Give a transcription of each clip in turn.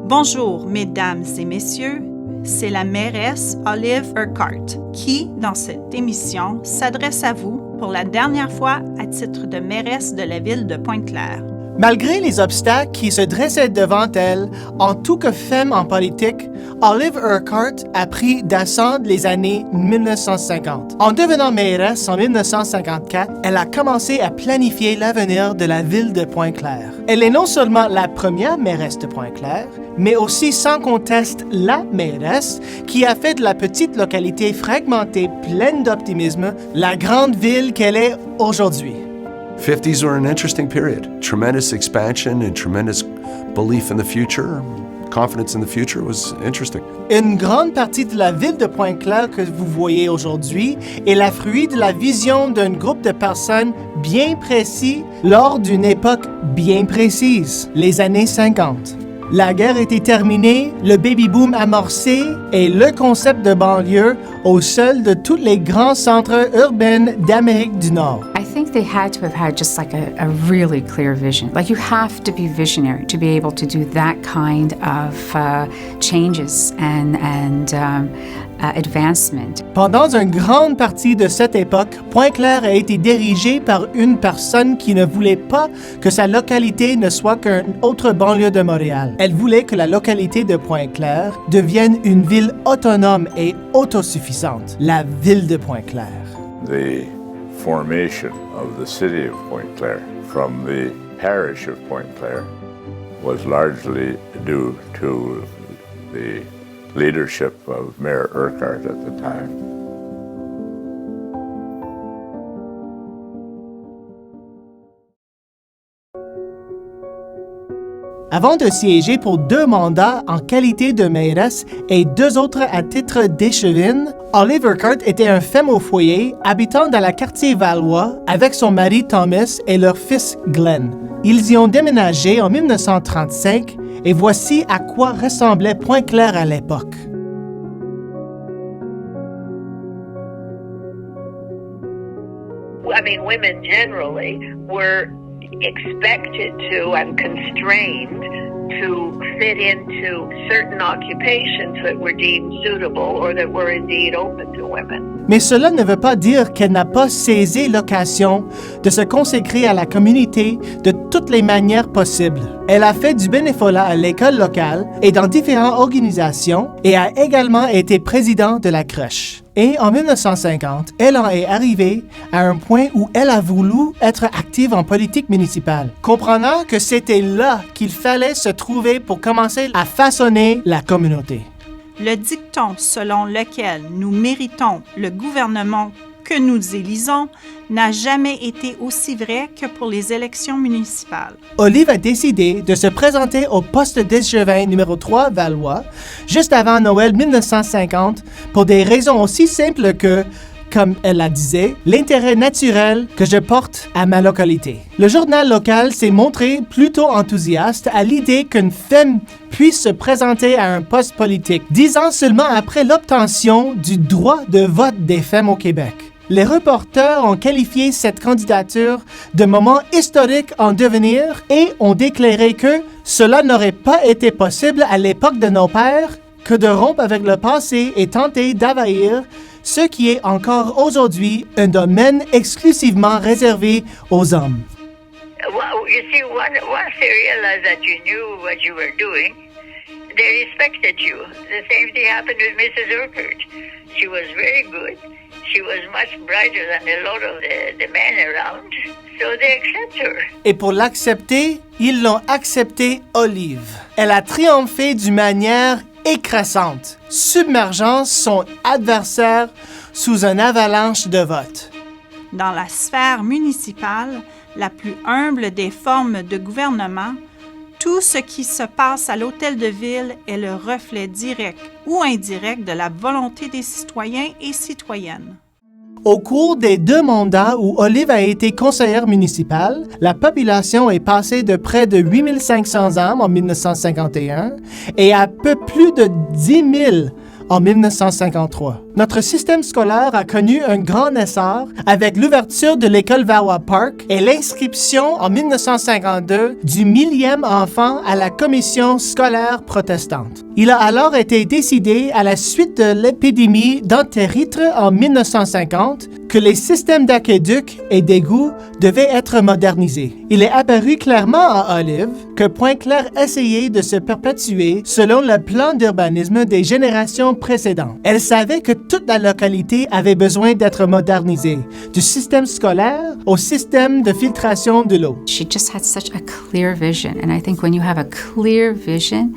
Bonjour, mesdames et messieurs, c'est la mairesse Olive Urquhart qui, dans cette émission, s'adresse à vous pour la dernière fois à titre de mairesse de la ville de Pointe-Claire. Malgré les obstacles qui se dressaient devant elle, en tant que femme en politique, Olive Urquhart a pris d'ascendre les années 1950. En devenant mairesse en 1954, elle a commencé à planifier l'avenir de la ville de Pointe-Claire. Elle est non seulement la première mairesse de Pointe-Claire, mais aussi sans conteste la mairesse qui a fait de la petite localité fragmentée pleine d'optimisme la grande ville qu'elle est aujourd'hui. 50s were an interesting period. Tremendous expansion and tremendous belief in the future. Confidence in the future was interesting. Une grande partie de la ville de Pointe-Claire que vous voyez aujourd'hui est la fruit de la vision d'un groupe de personnes bien précis lors d'une époque bien précise, les années 50. La guerre était terminée, le baby-boom amorcé et le concept de banlieue au sol de tous les grands centres urbains d'Amérique du Nord. I think they had to have had just like a really clear vision. Like you have to be visionary to be able to do that kind of changes and advancement. Pendant une grande partie de cette époque, Pointe-Claire a été dirigée par une personne qui ne voulait pas que sa localité ne soit qu'une autre banlieue de Montréal. Elle voulait que la localité de Pointe-Claire devienne une ville autonome et autosuffisante, la ville de Pointe-Claire. The formation of the city of Pointe-Claire from the parish of Pointe-Claire was largely due to the leadership of Mayor Urquhart at the time. Avant de siéger pour 2 mandats en qualité de mairesse et 2 autres à titre d'échevine, Olive Urquhart était une femme au foyer habitant dans le quartier Valois avec son mari Thomas et leur fils Glenn. Ils y ont déménagé en 1935 et voici à quoi ressemblait Pointe-Claire à l'époque. I mean, women generally were expected to and constrained to fit into certain occupations that were deemed suitable or that were indeed open to women. Mais cela ne veut pas dire qu'elle n'a pas saisi l'occasion de se consacrer à la communauté de toutes les manières possibles. Elle a fait du bénévolat à l'école locale et dans différentes organisations et a également été présidente de la crèche. Et en 1950, elle en est arrivée à un point où elle a voulu être active en politique municipale, comprenant que c'était là qu'il fallait se trouver pour commencer à façonner la communauté. Le dicton selon lequel nous méritons le gouvernement que nous élisons n'a jamais été aussi vrai que pour les élections municipales. Olive a décidé de se présenter au poste d'échevin numéro 3 Valois juste avant Noël 1950 pour des raisons aussi simples que, comme elle la disait, l'intérêt naturel que je porte à ma localité. Le journal local s'est montré plutôt enthousiaste à l'idée qu'une femme puisse se présenter à un poste politique, 10 ans seulement après l'obtention du droit de vote des femmes au Québec. Les reporters ont qualifié cette candidature de moment historique en devenir et ont déclaré que cela n'aurait pas été possible à l'époque de nos pères que de rompre avec le passé et tenter d'envahir ce qui est encore aujourd'hui un domaine exclusivement réservé aux hommes. Well, you see, once they realized that you knew what you were doing, they respected you. The same thing happened with Mrs. Urquhart. She was very good. She was much brighter than a lot of the men around, so they accept her. Et pour l'accepter, ils l'ont accepté Olive. Elle a triomphé d'une manière écrasante, submergeant son adversaire sous une avalanche de votes. Dans la sphère municipale, la plus humble des formes de gouvernement, tout ce qui se passe à l'hôtel de ville est le reflet direct ou indirect de la volonté des citoyens et citoyennes. Au cours des 2 mandats où Olive a été conseillère municipale, la population est passée de près de 8500 âmes en 1951 et à peu plus de 10 000 en 1953. Notre système scolaire a connu un grand essor avec l'ouverture de l'école Valois Park et l'inscription en 1952 du 1000e enfant à la commission scolaire protestante. Il a alors été décidé, à la suite de l'épidémie d'entérite en 1950, que les systèmes d'aqueduc et d'égouts devaient être modernisés. Il est apparu clairement à Olive que Pointe-Claire essayait de se perpétuer selon le plan d'urbanisme des générations précédentes. Elle savait que toute la localité avait besoin d'être modernisée, du système scolaire au système de filtration de l'eau. She just had such a clear vision, and I think when you have a clear vision,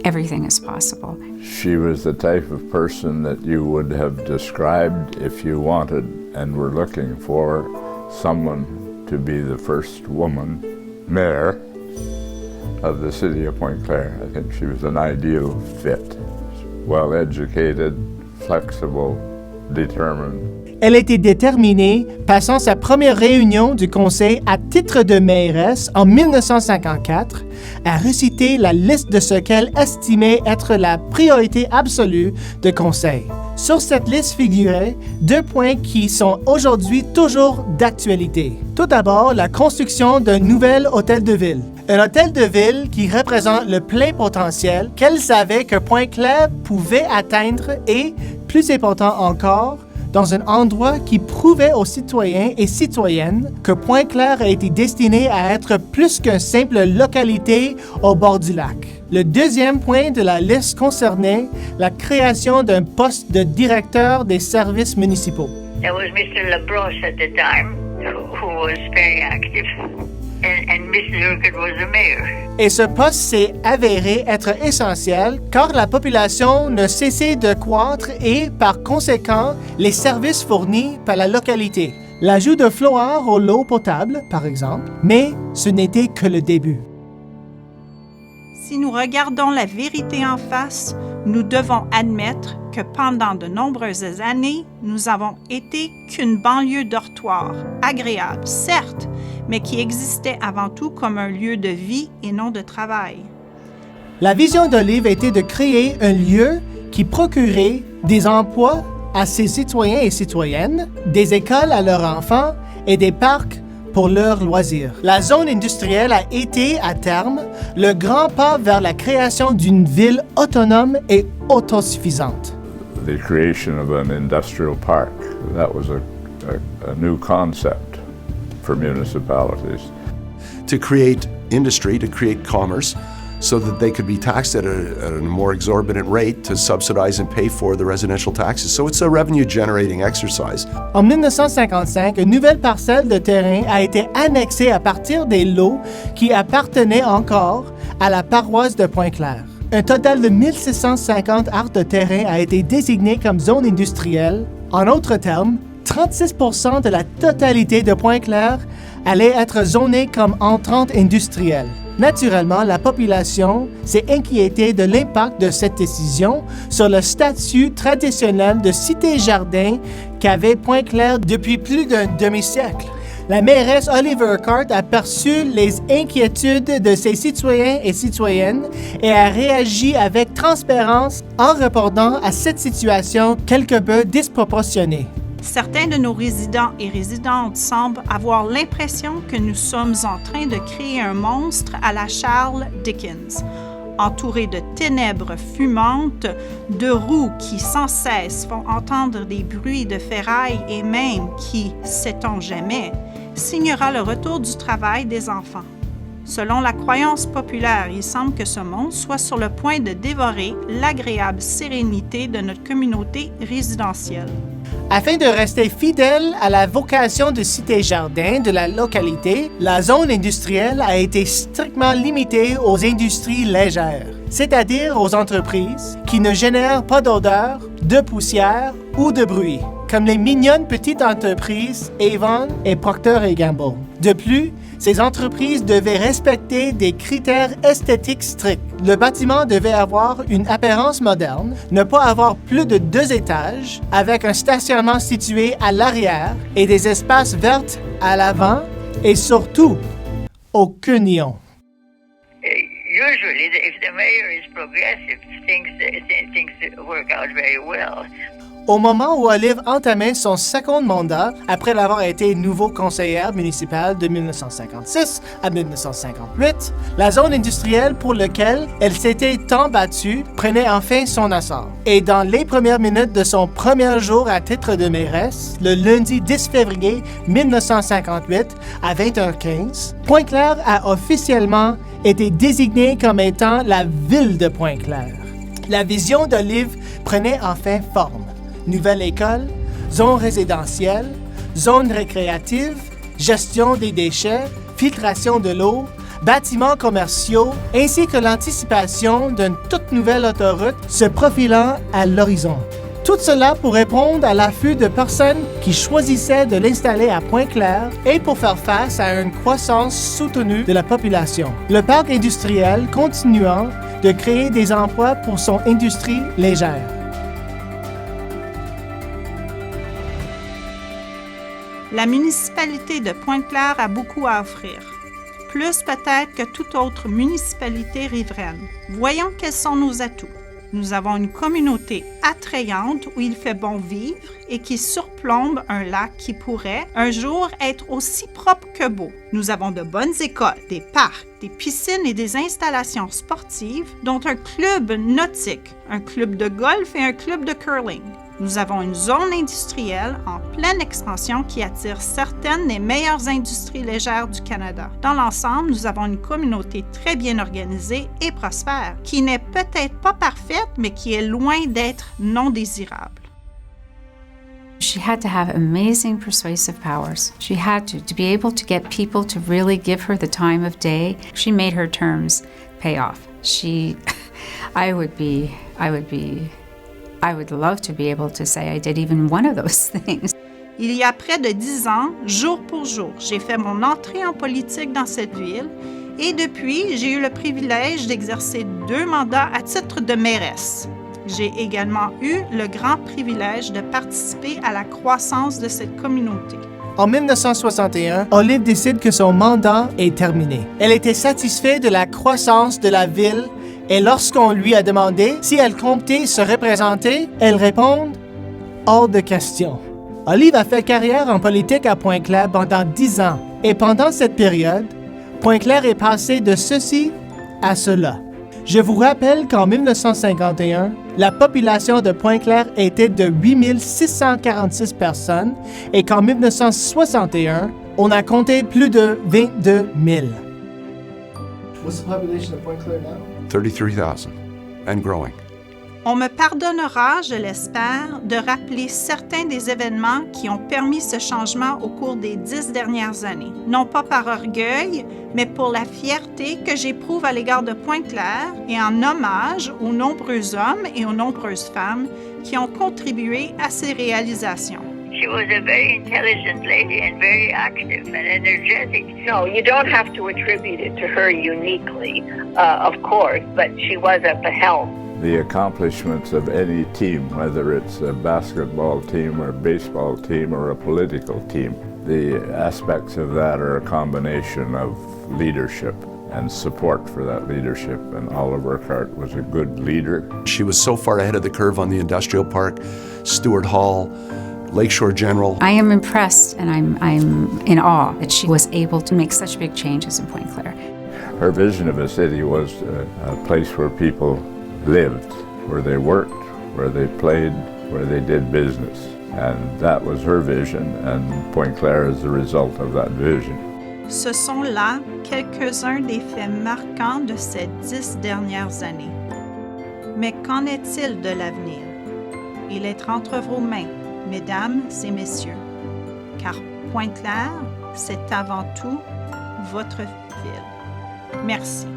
everything is possible. She was the type of person that you would have described if you wanted and were looking for someone to be the first woman mayor of the city of Pointe-Claire. I think she was an ideal fit. Well-educated, flexible, determined. Elle était déterminée, passant sa première réunion du conseil à titre de mairesse en 1954, à reciter la liste de ce qu'elle estimait être la priorité absolue de conseil. Sur cette liste figuraient 2 points qui sont aujourd'hui toujours d'actualité. Tout d'abord, la construction d'un nouvel hôtel de ville. Un hôtel de ville qui représente le plein potentiel qu'elle savait que Pointe-Claire pouvait atteindre et, plus important encore, dans un endroit qui prouvait aux citoyens et citoyennes que Pointe-Claire a été destiné à être plus qu'une simple localité au bord du lac. Le deuxième point de la liste concernait la création d'un poste de directeur des services municipaux. There was Mr. Labrosse at the time, who was very active, and Mrs. Urquhart was the mayor. Et ce poste s'est avéré être essentiel car la population ne cessait de croître et, par conséquent, les services fournis par la localité. L'ajout de fluor à l'eau potable, par exemple, mais ce n'était que le début. Si nous regardons la vérité en face, nous devons admettre que pendant de nombreuses années, nous avons été qu'une banlieue dortoir, agréable, certes, mais qui existait avant tout comme un lieu de vie et non de travail. La vision d'Olive était de créer un lieu qui procurait des emplois à ses citoyens et citoyennes, des écoles à leurs enfants et des parcs pour leurs loisirs. La zone industrielle a été, à terme, le grand pas vers la création d'une ville autonome et autosuffisante. The creation of an industrial park, that was a new concept for municipalities. To create industry, to create commerce, so that they could be taxed at a more exorbitant rate to subsidize and pay for the residential taxes. So it's a revenue-generating exercise. En 1955, une nouvelle parcelle de terrain a été annexée à partir des lots qui appartenaient encore à la paroisse de Pointe-Claire. Un total de 1650 arts de terrain a été désigné comme zone industrielle. En autres termes, 36% de la totalité de Pointe-Claire allait être zonée comme entrante industrielle. Naturellement, la population s'est inquiétée de l'impact de cette décision sur le statut traditionnel de cité-jardin qu'avait Pointe-Claire depuis plus d'un demi-siècle. La mairesse Olive Urquhart a perçu les inquiétudes de ses citoyens et citoyennes et a réagi avec transparence en répondant à cette situation quelque peu disproportionnée. Certains de nos résidents et résidentes semblent avoir l'impression que nous sommes en train de créer un monstre à la Charles Dickens, entouré de ténèbres fumantes, de roues qui sans cesse font entendre des bruits de ferraille et même qui, sait-on jamais, signera le retour du travail des enfants. Selon la croyance populaire, il semble que ce monstre soit sur le point de dévorer l'agréable sérénité de notre communauté résidentielle. Afin de rester fidèle à la vocation de cité-jardin de la localité, la zone industrielle a été strictement limitée aux industries légères, c'est-à-dire aux entreprises qui ne génèrent pas d'odeur, de poussière ou de bruit, comme les mignonnes petites entreprises Avon et Procter & Gamble. De plus, ces entreprises devaient respecter des critères esthétiques stricts. Le bâtiment devait avoir une apparence moderne, ne pas avoir plus de 2 étages, avec un stationnement situé à l'arrière et des espaces verts à l'avant, et surtout, aucun néon. Usually, if the mayor is progressive, things work out very well. Au moment où Olive entamait son second mandat, après l'avoir été nouveau conseillère municipale de 1956 à 1958, la zone industrielle pour laquelle elle s'était tant battue prenait enfin son essor. Et dans les premières minutes de son premier jour à titre de mairesse, le lundi 10 février 1958 à 20h15, Pointe-Claire a officiellement été désignée comme étant la ville de Pointe-Claire. La vision d'Olive prenait enfin forme. Nouvelle école, zone résidentielle, zone récréative, gestion des déchets, filtration de l'eau, bâtiments commerciaux, ainsi que l'anticipation d'une toute nouvelle autoroute se profilant à l'horizon. Tout cela pour répondre à l'afflux de personnes qui choisissaient de l'installer à Pointe-Claire et pour faire face à une croissance soutenue de la population. Le parc industriel continuant de créer des emplois pour son industrie légère. La municipalité de Pointe-Claire a beaucoup à offrir, plus peut-être que toute autre municipalité riveraine. Voyons quels sont nos atouts. Nous avons une communauté attrayante où il fait bon vivre et qui surplombe un lac qui pourrait un jour être aussi propre que beau. Nous avons de bonnes écoles, des parcs, des piscines et des installations sportives, dont un club nautique, un club de golf et un club de curling. Nous avons une zone industrielle en pleine expansion qui attire certaines des meilleures industries légères du Canada. Dans l'ensemble, nous avons une communauté très bien organisée et prospère, qui n'est peut-être pas parfaite, mais qui est loin d'être non désirable. She had to have amazing persuasive powers. She had to be able to get people to really give her the time of day. She made her terms pay off. I would love to be able to say I did even one of those things. Il y a près de 10 ans, jour pour jour, j'ai fait mon entrée en politique dans cette ville et depuis, j'ai eu le privilège d'exercer 2 mandats à titre de mairesse. J'ai également eu le grand privilège de participer à la croissance de cette communauté. En 1961, Olive décide que son mandat est terminé. Elle était satisfaite de la croissance de la ville et lorsqu'on lui a demandé si elle comptait se représenter, elle répond « hors de question ». Olive a fait carrière en politique à Pointe-Claire pendant 10 ans et pendant cette période, Pointe-Claire est passée de ceci à cela. Je vous rappelle qu'en 1951, la population de Pointe-Claire était de 8 646 personnes et qu'en 1961, on a compté plus de 22 000. What's the population of Pointe-Claire now? 33,000 and growing. On me pardonnera, je l'espère, de rappeler certains des événements qui ont permis ce changement au cours des 10 dernières années. Non pas par orgueil, mais pour la fierté que j'éprouve à l'égard de Pointe-Claire et en hommage aux nombreux hommes et aux nombreuses femmes qui ont contribué à ces réalisations. She was a very intelligent lady and very active and energetic. No, you don't have to attribute it to her uniquely, of course, but she was at the helm. The accomplishments of any team, whether it's a basketball team or a baseball team or a political team, the aspects of that are a combination of leadership and support for that leadership, and Oliver Cart was a good leader. She was so far ahead of the curve on the industrial park, Stewart Hall, Lakeshore General. I am impressed and I'm in awe that she was able to make such big changes in Pointe-Claire. Her vision of a city was a place where people lived, where they worked, where they played, where they did business. And that was her vision, and Pointe-Claire is the result of that vision. Ce sont là quelques-uns des faits marquants de ces 10 dernières années. Mais qu'en est-il de l'avenir? Il est entre vos mains, mesdames et messieurs, car Pointe-Claire, c'est avant tout votre ville. Merci.